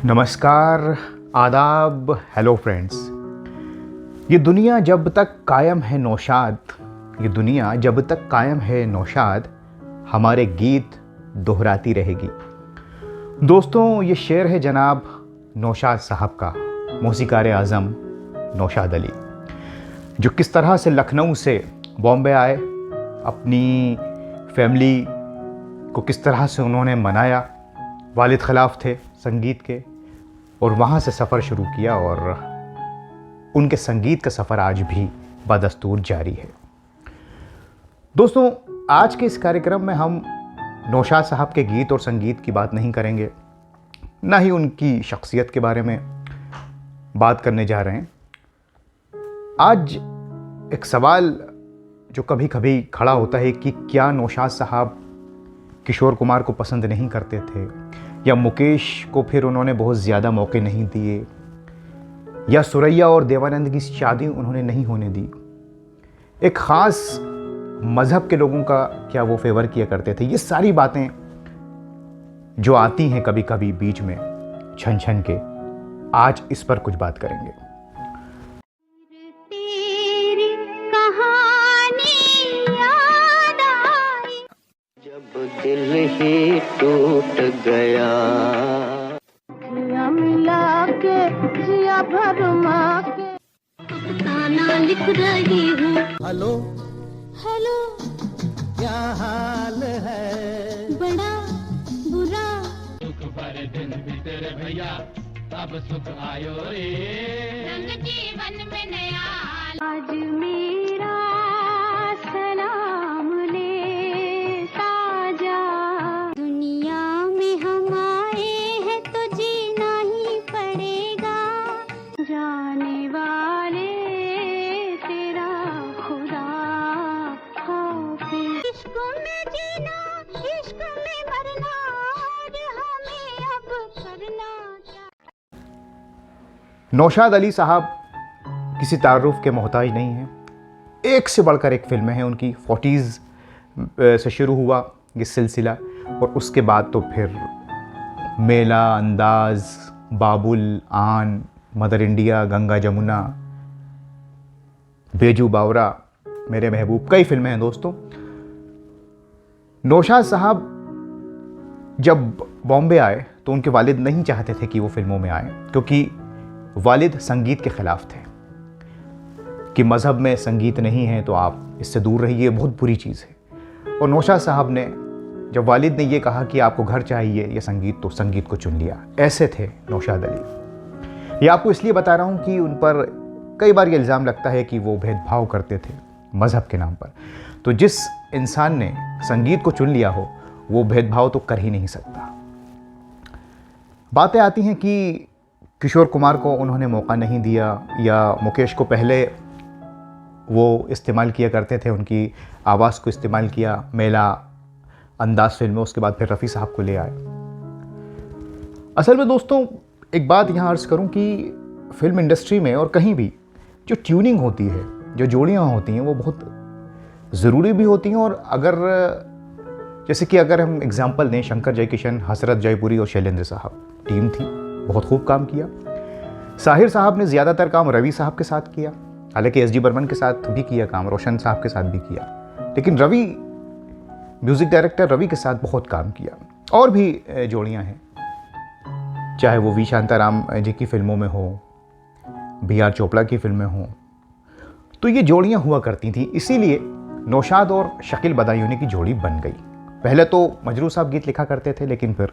नमस्कार, आदाब, hello friends. ये दुनिया जब तक कायम है नौशाद, ये दुनिया जब तक कायम है नौशाद, हमारे गीत दोहराती रहेगी। दोस्तों, ये शेर है जनाब नौशाद साहब का, मौसीकार आज़म नौशाद अली, जो किस तरह से लखनऊ से बॉम्बे आए, अपनी फैमिली को किस तरह से उन्होंने मनाया। वालिद खिलाफ थे संगीत के और वहाँ से सफ़र शुरू किया और उनके संगीत का सफ़र आज भी बदस्तूर जारी है। दोस्तों, आज के इस कार्यक्रम में हम नौशाद साहब के गीत और संगीत की बात नहीं करेंगे, ना ही उनकी शख्सियत के बारे में बात करने जा रहे हैं। आज एक सवाल जो कभी कभी खड़ा होता है कि क्या नौशाद साहब किशोर कुमार को पसंद नहीं करते थे, या मुकेश को फिर उन्होंने बहुत ज़्यादा मौके नहीं दिए, या सुरैया और देवानंद की शादी उन्होंने नहीं होने दी। एक ख़ास मज़हब के लोगों का क्या वो फेवर किया करते थे। ये सारी बातें जो आती हैं कभी कभी बीच में छन छन के, आज इस पर कुछ बात करेंगे। दिल ही टूट गया, जिया मिला के जिया भरमा के ताना लिख रही हूँ। हेलो हेलो, क्या हाल है? बड़ा बुरा, सुख भरे दिन भी तेरे भैया, अब सुख आयो रे, रंग जीवन में नया। आज मेरा सलाम ले साजा, दुनिया में हम आए हैं तो जीना ही पड़ेगा, जाने वाले तेरा खुदा हाफिज़। इश्क में जीना, इश्क में मरना, और हमें अब करना क्या। नौशाद अली साहब किसी तारुफ के मोहताज नहीं हैं। एक से बढ़कर एक फिल्में हैं उनकी। 40s से शुरू हुआ ये सिलसिला और उसके बाद तो फिर मेला, अंदाज, बाबुल, आन, मदर इंडिया, गंगा जमुना, बेजू बावरा, मेरे महबूब, कई फिल्में हैं दोस्तों। नौशाद साहब जब बॉम्बे आए तो उनके वालिद नहीं चाहते थे कि वो फिल्मों में आए, क्योंकि वालिद संगीत के ख़िलाफ़ थे कि मज़हब में संगीत नहीं है तो आप इससे दूर रहिए, बहुत बुरी चीज़ है। और नौशाद साहब ने, जब वालिद ने ये कहा कि आपको घर चाहिए या संगीत, तो संगीत को चुन लिया। ऐसे थे नौशाद अली। ये आपको इसलिए बता रहा हूँ कि उन पर कई बार ये इल्ज़ाम लगता है कि वो भेदभाव करते थे मज़हब के नाम पर। तो जिस इंसान ने संगीत को चुन लिया हो वो भेदभाव तो कर ही नहीं सकता। बातें आती हैं कि किशोर कुमार को उन्होंने मौका नहीं दिया, या मुकेश को पहले वो इस्तेमाल किया करते थे, उनकी आवाज़ को इस्तेमाल किया मेला, अंदाज फिल्म में, उसके बाद फिर रफ़ी साहब को ले आए। असल में दोस्तों एक बात यहाँ अर्ज़ करूँ कि फिल्म इंडस्ट्री में और कहीं भी जो ट्यूनिंग होती है, जो जोड़ियाँ होती हैं, वो बहुत ज़रूरी भी होती हैं। और अगर जैसे कि अगर हम एग्ज़ाम्पल दें, शंकर जयकिशन, हसरत जयपुरी और शैलेंद्र साहब, टीम थी, बहुत खूब काम किया। साहिर साहब ने ज़्यादातर काम रवि साहब के साथ किया, हालांकि एस डी बर्मन के साथ भी किया काम, रोशन साहब के साथ भी किया, लेकिन रवि, म्यूज़िक डायरेक्टर रवि के साथ बहुत काम किया। और भी जोड़ियां हैं, चाहे वो वी शांताराम जी की फिल्मों में हो, बी आर चोपड़ा की फिल्में हों, तो ये जोड़ियां हुआ करती थी। इसीलिए नौशाद और शकील बदायूनी की जोड़ी बन गई। पहले तो मजरू साहब गीत लिखा करते थे, लेकिन फिर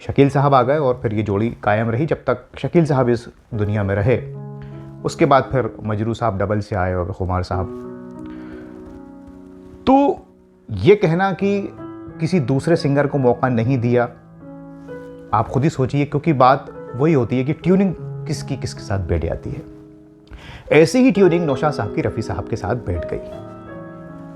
शकील साहब आ गए और फिर ये जोड़ी कायम रही जब तक शकील साहब इस दुनिया में रहे। उसके बाद फिर मजरू साहब डबल से आए और खुमार साहब। तो ये कहना कि किसी दूसरे सिंगर को मौका नहीं दिया, आप खुद ही सोचिए, क्योंकि बात वही होती है कि ट्यूनिंग किसकी किसके साथ बैठ जाती है। ऐसी ही ट्यूनिंग नौशाद साहब की रफ़ी साहब के साथ बैठ गई।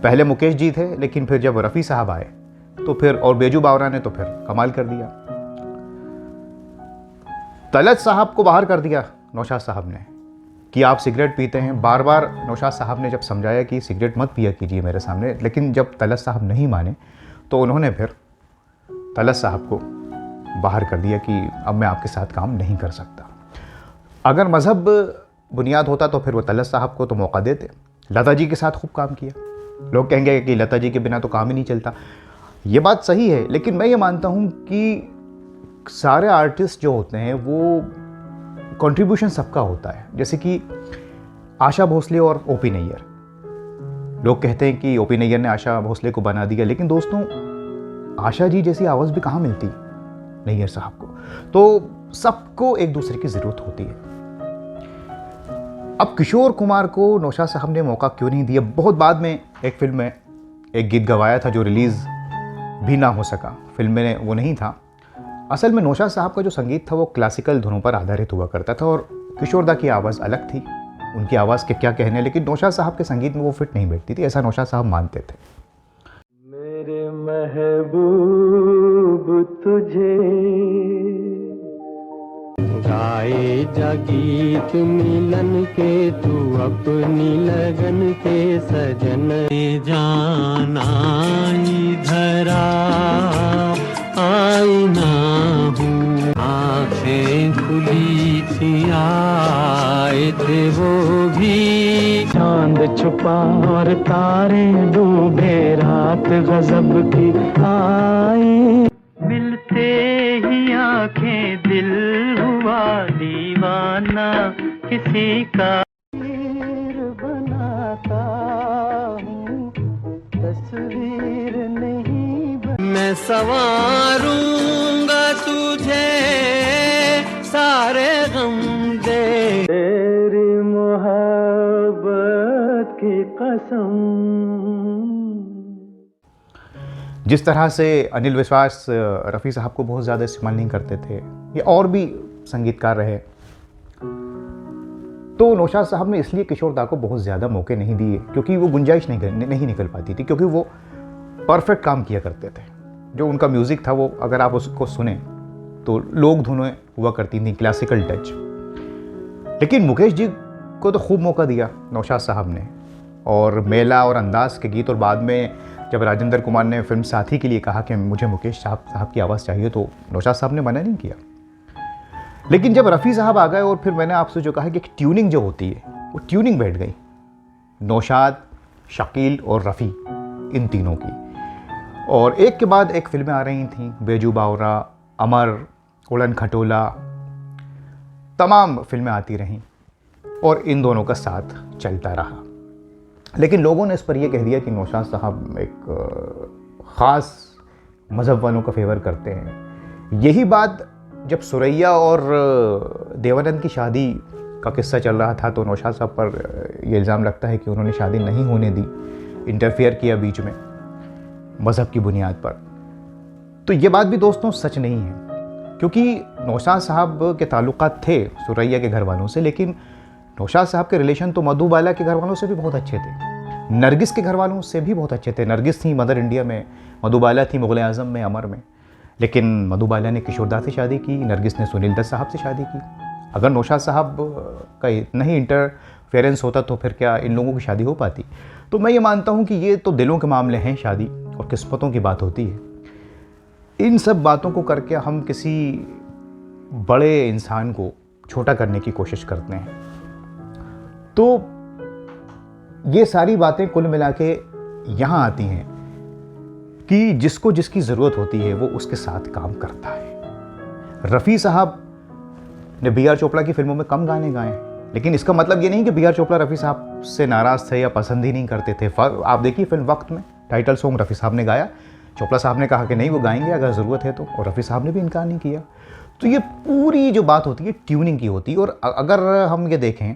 पहले मुकेश जी थे, लेकिन फिर जब रफ़ी साहब आए तो फिर, और बेजू बावरा ने तो फिर कमाल कर दिया। तलत साहब को बाहर कर दिया नौशाद साहब ने, कि आप सिगरेट पीते हैं। बार बार नौशाद साहब ने जब समझाया कि सिगरेट मत पिया कीजिए मेरे सामने, लेकिन जब तलत साहब नहीं माने तो उन्होंने फिर तलत साहब को बाहर कर दिया कि अब मैं आपके साथ काम नहीं कर सकता। अगर मज़हब बुनियाद होता तो फिर वो तलत साहब को तो मौका देते। लता जी के साथ खूब काम किया। लोग कहेंगे कि लता जी के बिना तो काम ही नहीं चलता। ये बात सही है, लेकिन मैं ये मानता हूँ कि सारे आर्टिस्ट जो होते हैं वो कंट्रीब्यूशन सबका होता है। जैसे कि आशा भोसले और ओपी नैयर। लोग कहते हैं कि ओपी नैयर ने आशा भोसले को बना दिया, लेकिन दोस्तों आशा जी जैसी आवाज़ भी कहाँ मिलती नैयर साहब को। तो सबको एक दूसरे की ज़रूरत होती है। अब किशोर कुमार को नौशाद साहब ने मौका क्यों नहीं दिया? बहुत बाद में एक फिल्म में एक गीत गवाया था जो रिलीज़ भी ना हो सका, फिल्म में वो नहीं था। असल में नौशाद साहब का जो संगीत था वो क्लासिकल धुनों पर आधारित हुआ करता था और किशोरदा की आवाज़ अलग थी। उनकी आवाज़ के क्या कहने, लेकिन नौशाद साहब के संगीत में वो फिट नहीं बैठती थी, ऐसा नौशाद साहब मानते थे। मेरे महबूब तुझे गाए जा गीत मिलन के, तू अपनी लगन के सजन जाना धरा आईना हूँ। आँखें खुली थी आए थे वो भी, चांद छुपा और तारे डूबे, रात गजब की आए। मिलते ही आंखें दिल हुआ दीवाना, किसी का तस्वीर बनाता हूँ, तस्वीर नहीं मैं संवारूंगा तुझे सारे गम दे, तेरी मोहब्बत की कसम। जिस तरह से अनिल विश्वास रफ़ी साहब को बहुत ज़्यादा इस्तेमाल नहीं करते थे, ये और भी संगीतकार रहे, तो नौशाद साहब ने इसलिए किशोरदा को बहुत ज़्यादा मौके नहीं दिए क्योंकि वो गुंजाइश नहीं निकल पाती थी, क्योंकि वो परफेक्ट काम किया करते थे। जो उनका म्यूज़िक था वो अगर आप उसको सुने तो लोक धुनें हुआ करती थी, क्लासिकल टच। लेकिन मुकेश जी को तो खूब मौका दिया नौशाद साहब ने, और मेला और अंदाज के गीत, और बाद में जब राजेंद्र कुमार ने फिल्म साथी के लिए कहा कि मुझे मुकेश साहब की आवाज़ चाहिए तो नौशाद साहब ने मना नहीं किया। लेकिन जब रफ़ी साहब आ गए और फिर मैंने आपसे जो कहा कि एक ट्यूनिंग जो होती है वो ट्यूनिंग बैठ गई नौशाद, शकील और रफ़ी, इन तीनों की, और एक के बाद एक फिल्में आ रही थीं, बेजू बावरा, अमर, उड़न खटोला, तमाम फिल्में आती रहीं और इन दोनों का साथ चलता रहा। लेकिन लोगों ने इस पर यह कह दिया कि नौशाद साहब एक ख़ास मज़हब वालों का फेवर करते हैं। यही बात जब सुरैया और देवानंद की शादी का किस्सा चल रहा था तो नौशाद साहब पर यह इल्ज़ाम लगता है कि उन्होंने शादी नहीं होने दी, इंटरफेयर किया बीच में मज़हब की बुनियाद पर। तो ये बात भी दोस्तों सच नहीं है, क्योंकि नौशाद साहब के ताल्लुकात थे सुरैया के घर वालों से, लेकिन नौशाद साहब के रिलेशन तो मधुबाला के घर वालों से भी बहुत अच्छे थे, नरगिस के घर वालों से भी बहुत अच्छे थे। नरगिस थी मदर इंडिया में, मधुबाला थी मुग़ल आज़म में, अमर में। लेकिन मधुबाला ने किशोरदा से शादी की, नरगिस ने सुनील दत्त साहब से शादी की। अगर नौशाद साहब का इतना ही इंटरफेरेंस होता तो फिर क्या इन लोगों की शादी हो पाती? तो मैं ये मानता हूँ कि ये तो दिलों के मामले हैं, शादी और किस्मतों की बात होती है। इन सब बातों को करके हम किसी बड़े इंसान को छोटा करने की कोशिश करते हैं। तो ये सारी बातें कुल मिला के यहाँ आती हैं कि जिसको जिसकी ज़रूरत होती है वो उसके साथ काम करता है। रफ़ी साहब ने बी आर चोपड़ा की फिल्मों में कम गाने गाए, लेकिन इसका मतलब ये नहीं कि बी आर चोपड़ा रफ़ी साहब से नाराज़ थे या पसंद ही नहीं करते थे। आप देखिए फिल्म वक्त में टाइटल सॉन्ग रफ़ी साहब ने गाया, चोपड़ा साहब ने कहा कि नहीं वो गाएंगे अगर ज़रूरत है तो, और रफ़ी साहब ने भी इनकार नहीं किया। तो ये पूरी जो बात होती है ट्यूनिंग की होती है। और अगर हम ये देखें,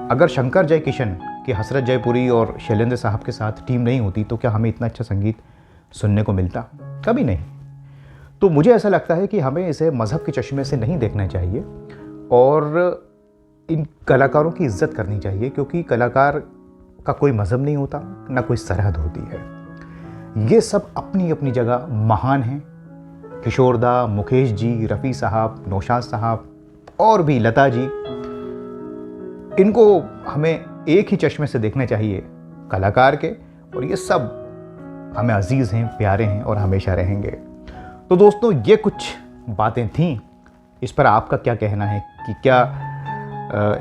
अगर शंकर जयकिशन की हसरत जयपुरी और शैलेंद्र साहब के साथ टीम नहीं होती तो क्या हमें इतना अच्छा संगीत सुनने को मिलता? कभी नहीं। तो मुझे ऐसा लगता है कि हमें इसे मज़हब के चश्मे से नहीं देखना चाहिए और इन कलाकारों की इज्जत करनी चाहिए, क्योंकि कलाकार का कोई मज़हब नहीं होता, ना कोई सरहद होती है। ये सब अपनी अपनी जगह महान हैं। किशोरदा, मुकेश जी, रफ़ी साहब, नौशाद साहब और भी लता जी, इनको हमें एक ही चश्मे से देखना चाहिए, कलाकार के, और ये सब हमें अजीज़ हैं, प्यारे हैं और हमेशा रहेंगे। तो दोस्तों, ये कुछ बातें थीं। इस पर आपका क्या कहना है कि क्या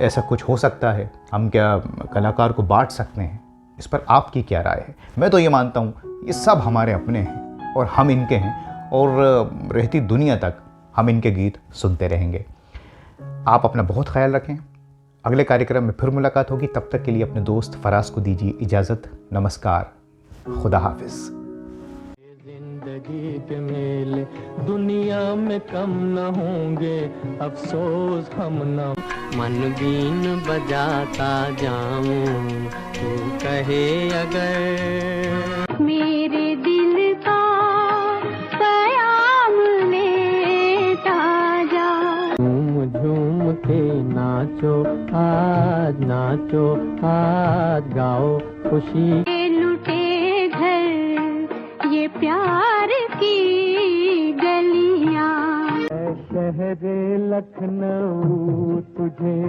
ऐसा कुछ हो सकता है? हम क्या कलाकार को बांट सकते हैं? इस पर आपकी क्या राय है? मैं तो ये मानता हूँ ये सब हमारे अपने हैं और हम इनके हैं, और रहती दुनिया तक हम इनके गीत सुनते रहेंगे। आप अपना बहुत ख्याल रखें। अगले कार्यक्रम में फिर मुलाकात होगी। तब तक के लिए अपने दोस्त फराज को दीजिए इजाज़त। नमस्कार, खुदा हाफिज़। जिंदगी के मेले दुनिया में कम न होंगे, अफसोस हम न। मन बीन बजाता जाऊं, तू कहे अगर मेरे दिल का प्याम लेता जा। झूम झूम के नाचो आज गाओ खुशी। ये लुटे घर, ये प्यार की गलियां। शहरे लखनऊ तुझे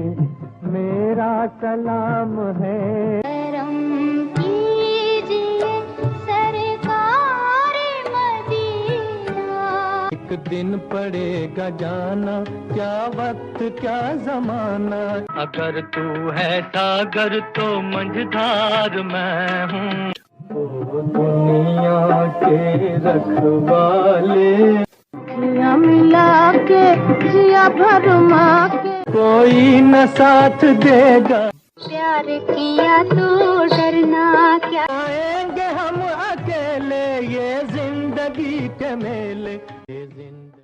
मेरा सलाम है। करम कीजिए सरकार मदीना। एक दिन पड़ेगा जाना, क्या वक्त क्या जमाना। अगर तू है सागर तो मंझधार मैं हूँ। दुनिया के रखवाले जिया मिला के, जिया भरमा के, कोई न साथ देगा। प्यार किया तो डरना क्या। आएंगे हम अकेले, ये जिंदगी के मेले, ये जिंदगी